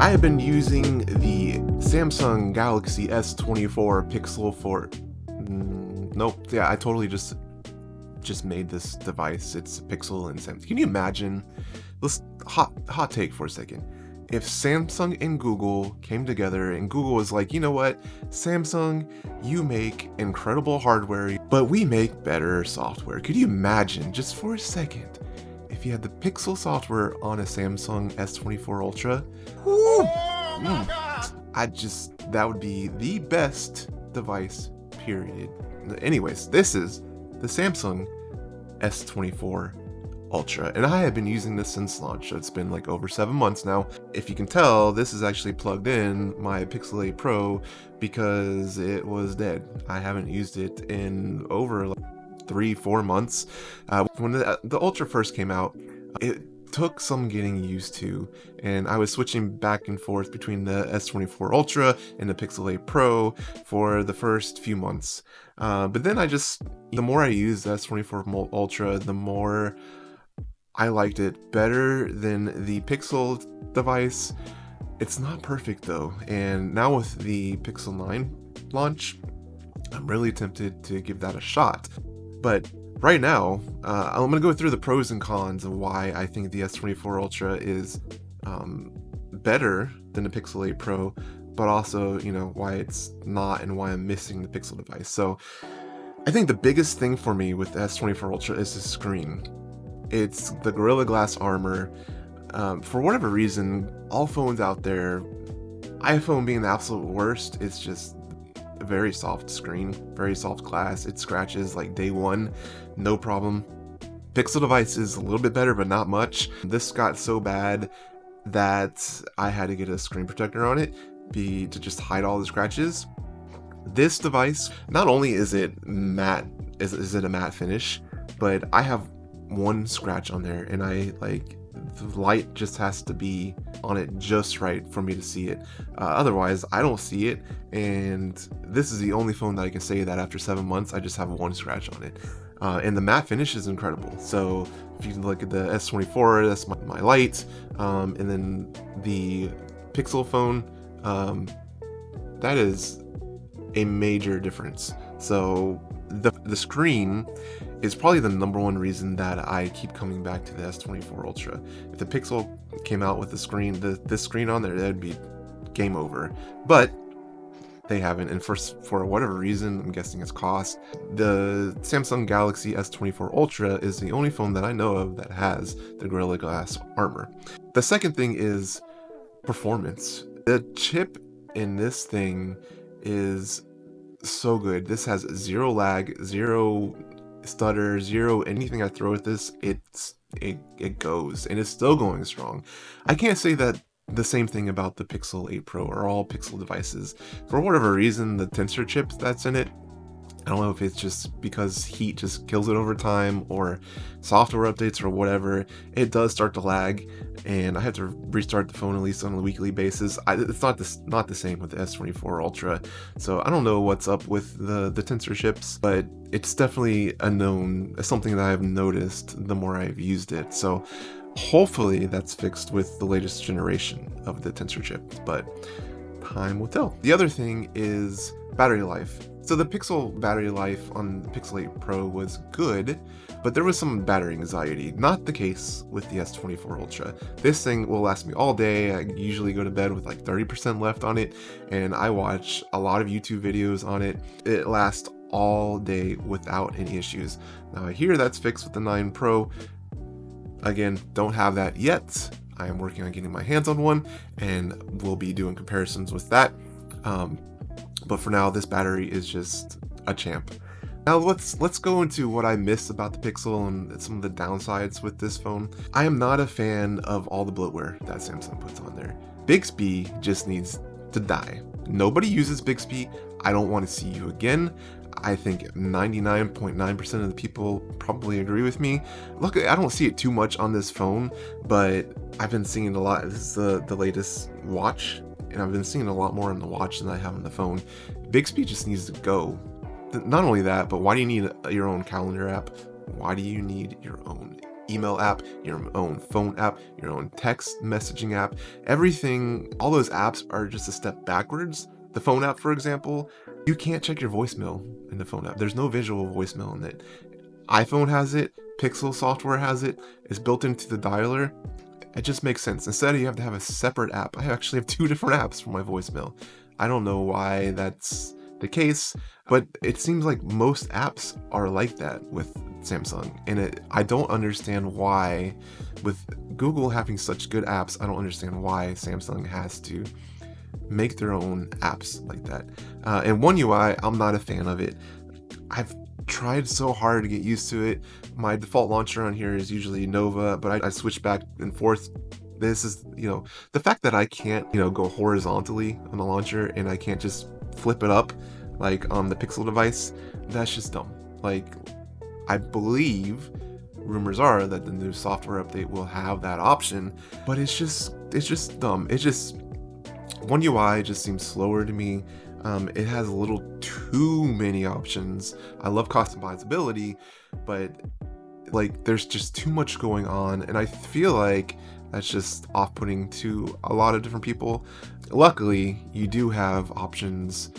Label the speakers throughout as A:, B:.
A: I have been using the Samsung Galaxy S24 Pixel for... nope, yeah, I totally just made this device. It's a Pixel and Samsung. Can you imagine? Let's hot take for a second. If Samsung and Google came together and Google was like, you know what, Samsung, you make incredible hardware, but we make better software. Could you imagine, just for a second, if you had the Pixel software on a Samsung S24 Ultra? Woo! That would be the best device, period. Anyways, this is the Samsung S24 Ultra, and I have been using this since launch. It's been like over 7 months now. If you can tell, this is actually plugged in my Pixel 8 Pro because it was dead. I haven't used it in over like 3-4 months. When the Ultra first came out, it took some getting used to, and I was switching back and forth between the S24 Ultra and the Pixel 8 Pro for the first few months. But then the more I used the S24 Ultra, the more I liked it better than the Pixel device. It's not perfect though, and now with the Pixel 9 launch, I'm really tempted to give that a shot. But right now, I'm going to go through the pros and cons of why I think the S24 Ultra is better than the Pixel 8 Pro, but also, you know, why it's not and why I'm missing the Pixel device. So I think the biggest thing for me with the S24 Ultra is the screen. It's the Gorilla Glass armor. For whatever reason, all phones out there, iPhone being the absolute worst, it's just a very soft screen, very soft glass. It scratches like day one, no problem. Pixel device is a little bit better, but not much. This got so bad that I had to get a screen protector on it to just hide all the scratches. This device, not only is it matte, is it a matte finish, but I have one scratch on there, and the light just has to be on it just right for me to see it. Otherwise, I don't see it, and this is the only phone that I can say that after 7 months, I just have one scratch on it. And the matte finish is incredible. So if you look at the S24, that's my light, and then the Pixel phone, that is a major difference. So the screen is probably the #1 reason that I keep coming back to the S24 Ultra. If the Pixel came out with the screen, this screen on there, that'd be game over. But they haven't, and for whatever reason, I'm guessing it's cost, the Samsung Galaxy S24 Ultra is the only phone that I know of that has the Gorilla Glass armor. The second thing is performance. The chip in this thing is so good. This has zero lag, zero stutter, zero anything I throw at this, it goes, and it's still going strong. I can't say that the same thing about the Pixel 8 Pro or all Pixel devices. For whatever reason, the tensor chip that's in it, I don't know if it's just because heat just kills it over time or software updates or whatever, it does start to lag, and I have to restart the phone at least on a weekly basis. It's not the same with the S24 Ultra, so I don't know what's up with the tensor chips, but it's definitely something that I've noticed the more I've used it. So hopefully that's fixed with the latest generation of the tensor chip, but time will tell. The other thing is battery life. So the Pixel battery life on the Pixel 8 Pro was good, but there was some battery anxiety. Not the case with the S24 Ultra. This thing will last me all day. I usually go to bed with like 30% left on it, and I watch a lot of YouTube videos on it. It lasts all day without any issues. Now I hear that's fixed with the 9 Pro. Again, don't have that yet. I am working on getting my hands on one, and we'll be doing comparisons with that. But for now, this battery is just a champ. Now let's go into what I miss about the Pixel and some of the downsides with this phone. I am not a fan of all the bloatware that Samsung puts on there. Bixby just needs to die. Nobody uses Bixby. I don't want to see you again. I think 99.9% of the people probably agree with me. Look, I don't see it too much on this phone, but I've been seeing a lot. This is the latest watch, and I've been seeing a lot more on the watch than I have on the phone. Bixby just needs to go. Not only that, but why do you need your own calendar app? Why do you need your own email app, your own phone app, your own text messaging app? Everything, all those apps are just a step backwards. The phone app, for example, you can't check your voicemail in the phone app. There's no visual voicemail in it. iPhone has it, Pixel software has it, it's built into the dialer. It just makes sense. Instead, you have to have a separate app. I actually have 2 different apps for my voicemail. I don't know why that's the case, but it seems like most apps are like that with Samsung. And I don't understand why, with Google having such good apps, I don't understand why Samsung has to make their own apps like that. And One UI, I'm not a fan of it. I've tried so hard to get used to it. My default launcher on here is usually Nova, but I switch back and forth. This is, the fact that I can't, go horizontally on the launcher and I can't just flip it up like on the Pixel device, that's just dumb. Like, I believe rumors are that the new software update will have that option, but it's just dumb. One UI just seems slower to me. It has a little too many options. I love customizability, but like there's just too much going on, and I feel like that's just off-putting to a lot of different people. Luckily, you do have options,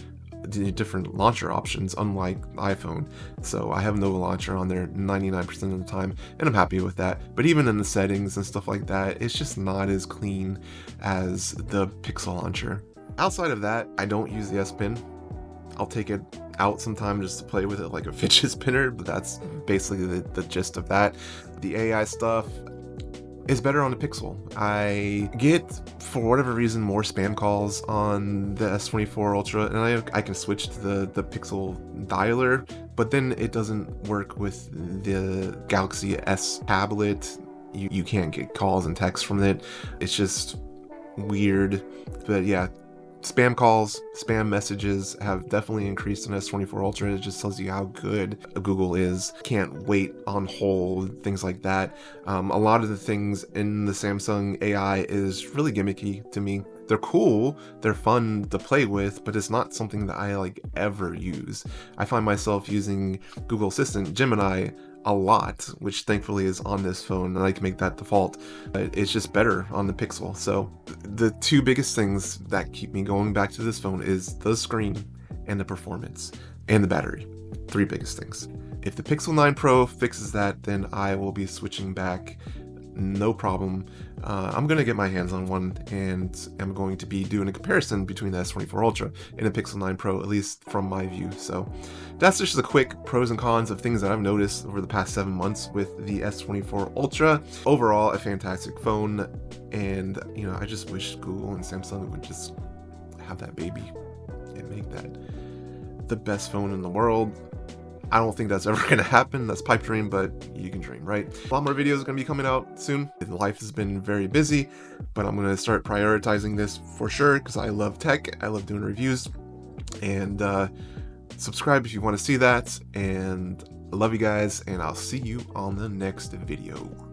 A: different launcher options, unlike iPhone. So I have Nova Launcher on there 99% of the time, and I'm happy with that. But even in the settings and stuff like that, it's just not as clean as the Pixel launcher. Outside of that, I don't use the S Pen. I'll take it out sometime just to play with it like a fidget spinner, but that's basically the gist of that. The AI stuff is better on the Pixel. I get, for whatever reason, more spam calls on the S24 Ultra, and I can switch to the Pixel dialer, but then it doesn't work with the Galaxy S tablet. You can't get calls and texts from it. It's just weird, but yeah. Spam calls, spam messages have definitely increased in S24 Ultra. It just tells you how good Google is. Can't wait on hold, things like that. A lot of the things in the Samsung AI is really gimmicky to me. They're cool, they're fun to play with, but it's not something that I like ever use. I find myself using Google Assistant, Gemini, a lot, which thankfully is on this phone, and I can make that default. It's just better on the Pixel. So the 2 biggest things that keep me going back to this phone is the screen and the performance and the battery. 3 biggest things. If the Pixel 9 Pro fixes that, then I will be switching back, no problem. I'm going to get my hands on one, and I'm going to be doing a comparison between the S24 Ultra and the Pixel 9 Pro, at least from my view. So that's just a quick pros and cons of things that I've noticed over the past 7 months with the S24 Ultra. Overall, a fantastic phone, and I just wish Google and Samsung would just have that baby and make that the best phone in the world. I don't think that's ever going to happen. That's pipe dream, but you can dream, right? A lot more videos are going to be coming out soon. Life has been very busy, but I'm going to start prioritizing this for sure because I love tech. I love doing reviews. And subscribe if you want to see that. And I love you guys, and I'll see you on the next video.